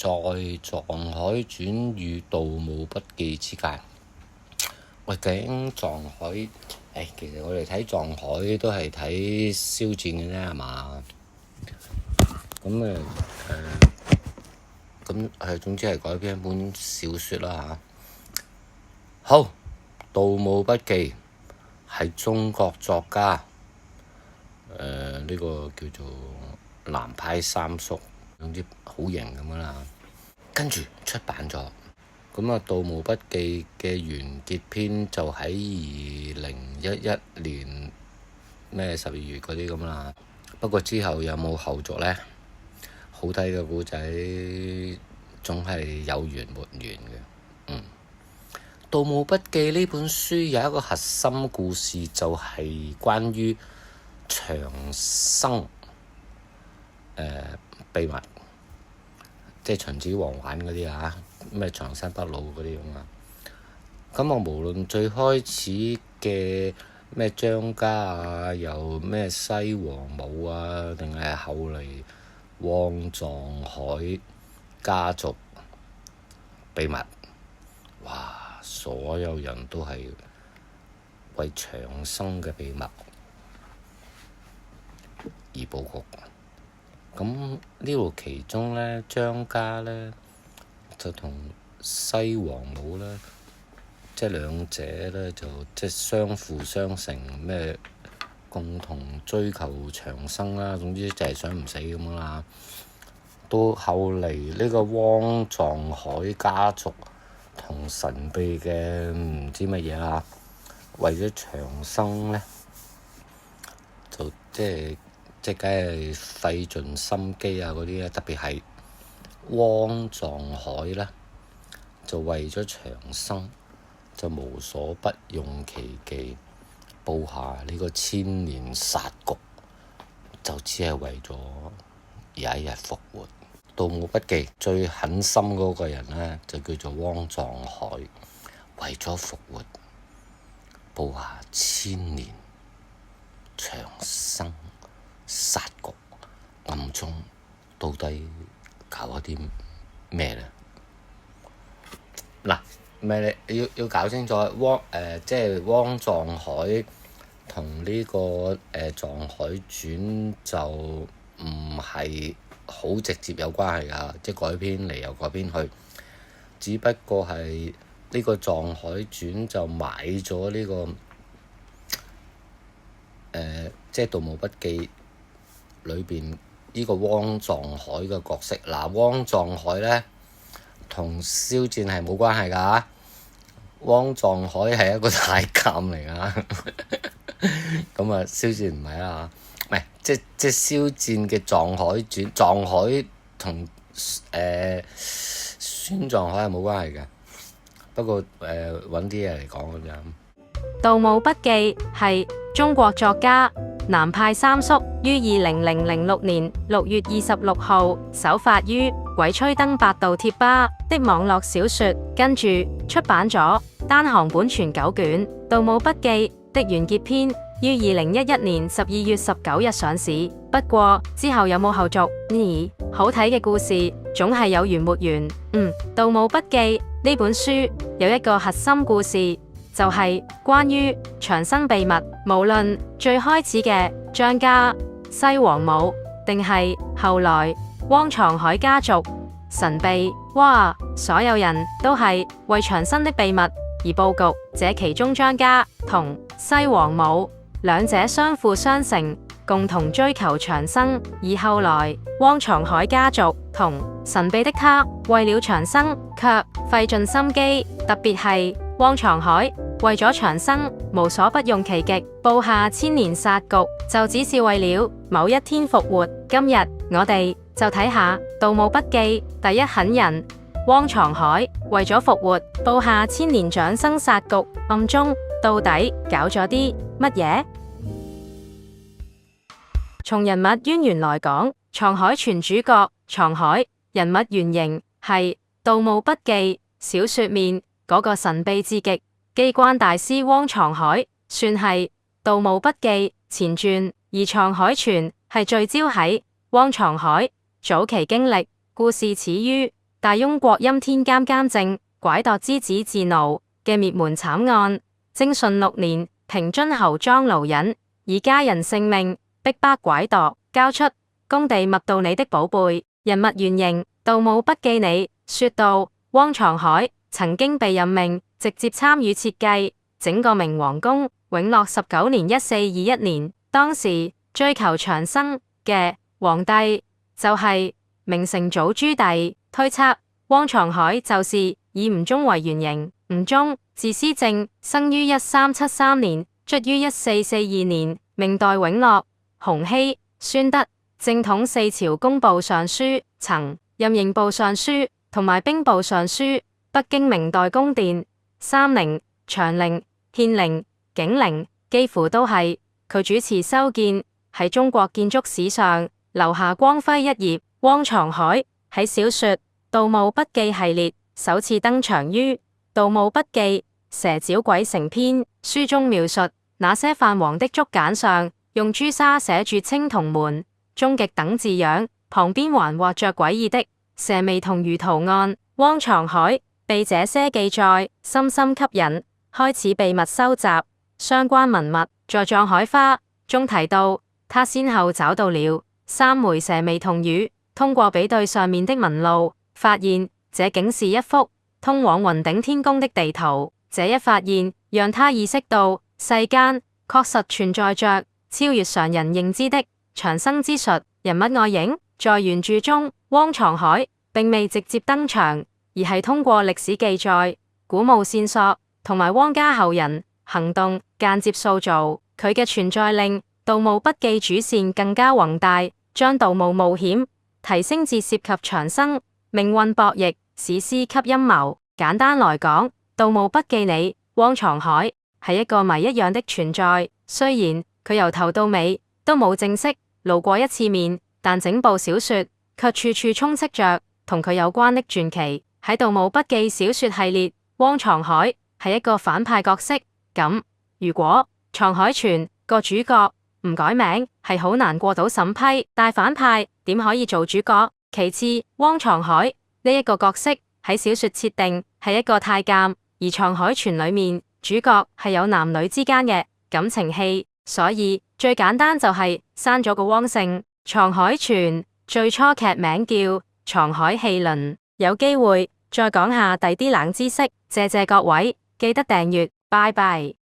在《藏海傳》與《盜墓筆記》之間。喂，究竟藏海其實我哋睇藏海都係睇肖戰嘅啫，係嘛？總之係改編一本小説啦嚇。好，《盜墓筆記》係中國作家呢個叫做南派三叔，總之好型咁樣啦。跟住出版咗，咁啊《盜墓筆記》嘅完結篇就喺2011年12月嗰啲咁啦。不過之後有冇後續呢？好睇嘅故仔總係有緣沒緣嘅。《盜墓筆記》呢本書有一個核心故事，就係關於長生秘密，即係秦始皇玩嗰啲啊，咩長生不老嗰啲咁啊。咁啊，無論最開始嘅咩張家啊，又咩西王母啊，定係後嚟汪藏海家族秘密，哇！所有人都係為長生嘅秘密而佈局。咁呢度其中呢，張家呢，就同西王母呢，即係兩者呢，就即係相輔相成，咩共同追求長生啦。總之就係想唔死咁樣啦。到後嚟呢個汪藏海家族同神秘嘅唔知乜嘢啦，為咗長生呢，就即係梗係費盡心機啊嗰啲啊，特別係汪藏海呢，就為咗長生就無所不用其極，布下呢個千年殺局，就只係為咗有一日復活。《盜墓筆記》最狠心嗰個人呢，就叫做汪藏海，為咗復活，布下千年長生殺局，暗中到底搞咗啲咩呢？嗱，咪你要搞清楚，即係汪藏海同呢個《藏海傳》就唔係好直接有關係㗎，即係改編嚟又改編去，只不過係呢個《藏海傳》就買咗呢個即係《盜墓筆記》裏邊呢個汪藏海嘅角色。嗱，汪藏海呢，同肖戰係冇關係㗎，汪藏海係一個太監嚟㗎。咁啊，肖戰唔係啦，唔係即係肖戰嘅《藏海傳》，藏海同孫藏海係冇關係嘅。不過揾啲嘢嚟講咁樣。《盜墓筆記》係中國作家南派三叔於2006年6月26號首發於鬼吹燈百度貼吧的網絡小說，跟住出版咗單行本全9卷。《盜墓筆記》的完結篇於2011年12月19日上市。不過之後有冇後續？好睇嘅故事總係有緣沒緣。《盜墓筆記》呢本書有一個核心故事，就係關於長生秘密。無論最開始嘅張家、西王母，定係後來汪藏海家族神秘，所有人都係為長生的秘密而佈局。這其中張家同西王母兩者相輔相成，共同追求長生。而後來汪藏海家族同神秘的他為了長生卻費盡心機，特別係汪藏海為咗長生無所不用其極，布下千年殺局，就只是為了某一天復活。今日我哋就睇下《盜墓筆記》第一狠人汪藏海為咗復活布下千年長生殺局，暗中到底搞咗啲乜嘢？從人物淵源來講，藏海傳主角藏海人物原型係《盜墓筆記》小說面嗰個神秘至極機關大師汪藏海，算係《盜墓筆記》前傳，而《藏海傳》係聚焦喺汪藏海早期經歷。故事始於大翁國欽天監監正拐奪之子自奴嘅滅門慘案。貞順6年，平津侯莊盧隱以家人性命逼迫拐奪，交出工地密盜你的寶貝。人物原型：盜墓筆記你說道，汪藏海曾經被任命直接參與設計整個明皇宮。永樂19年1421年，當時追求長生嘅皇帝就係明成祖朱棣，推測汪藏海就是以吳忠為原型。吳忠字思正，生於1373年，卒於1442年。明代永樂、洪熙、宣德正統4朝工部尚書，曾任刑部尚書同埋兵部尚書。北京明代宮殿、三陵、長陵、獻陵、景陵幾乎都係佢主持修建，喺中國建築史上留下光輝一頁。汪藏海喺小說《盜墓筆記》系列首次登場於《盜墓筆記：蛇絞鬼城篇》，書中描述那些泛黃的竹簡上用朱砂寫住青銅門、終極等字樣，旁邊還畫着詭異的蛇尾銅魚圖案。汪藏海被這些記載深深吸引，開始秘密收集相關文物。在《藏海花》中提到，他先後找到了3枚蛇尾銅魚，通過比對上面的紋路，發現這竟是一幅通往雲頂天宮的地圖。這一發現讓他意識到世間確實存在着超越常人認知的長生之術。人物外形：在原著中，汪藏海並未直接登場，而係通過歷史記載、古墓線索同埋汪家後人行動間接塑造佢嘅存在，令《盜墓筆記》主線更加宏大，將盜墓冒險提升至涉及長生、命運博弈、史詩級陰謀。簡單來講，《盜墓筆記》裏汪藏海係一個謎一樣的存在，雖然佢由頭到尾都冇正式露過一次面，但整部小說卻處處充斥着同佢有關的傳奇。喺《盜墓筆記》小說系列，汪藏海係一個反派角色。咁如果藏海泉個主角唔改名，係好難過到審批。大反派點可以做主角？其次，汪藏海呢一個角色喺小說設定係一個太監，而藏海泉裏面主角係有男女之間嘅感情戲，所以最簡單就係刪咗個汪姓。藏海泉最初劇名叫藏海戲論。有機會再講下第啲冷知識，謝謝各位，記得訂閱，拜拜。